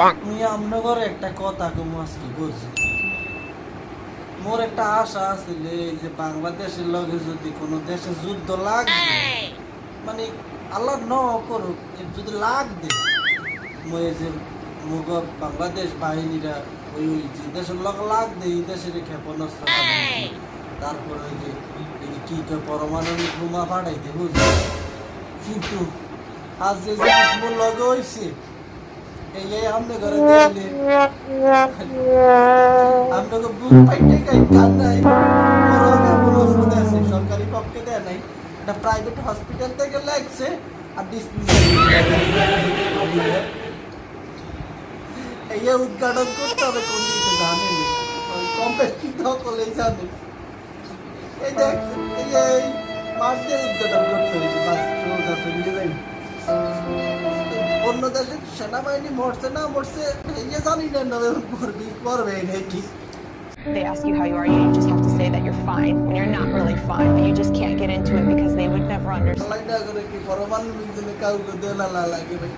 আমি আমনগর একটা কথা কম আজকে বুঝছি। মোর একটা আশা আছিল এই যে বাংলাদেশের লগে যদি কোনো দেশে যুদ্ধ লাগবে, মানে আল্লাহ ন করুক, যদি লাগবে মই যে মুগ বাংলাদেশ বাহিনীরা ওই ওই যে দেশের লগ লাগবে এই দেশের ক্ষেপণাস্ত্র ফাটাইতে, তারপর ওই যে এই যে কি কয় পারমাণবিক বোমা ফাটাইতে বুঝলি। কিন্তু আজ যে জিনিস মোর লগে হয়েছে এই আমনে ঘরে দিলে আপনাকে বুক পাইতে কান নাই, বড় আছে সরকারি পক্ষে দেয় নাই, এটা প্রাইভেট হসপিটাল থেকে লাগছে আর এই উদ্ঘাটন করতে হবে কোন দিকে জানেন, কম্পিটিটিভ কলেজ জানেন এই দেখ এই মাঠ দিয়ে উদ্ঘাটন করতে হবে, বাস সোজা চলে যাই। অন্য দেশের সেনাবাহিনী মরছে না মরছে এই জানি না, করবে এটাই ঠিক। They ask you how you are, you just have to say that you're fine when you're not really fine, but you just can't get into it because they would never understand. লাইটা করে কি পারমাণবিক দিলে কাউকে দেনা লাগে ভাই।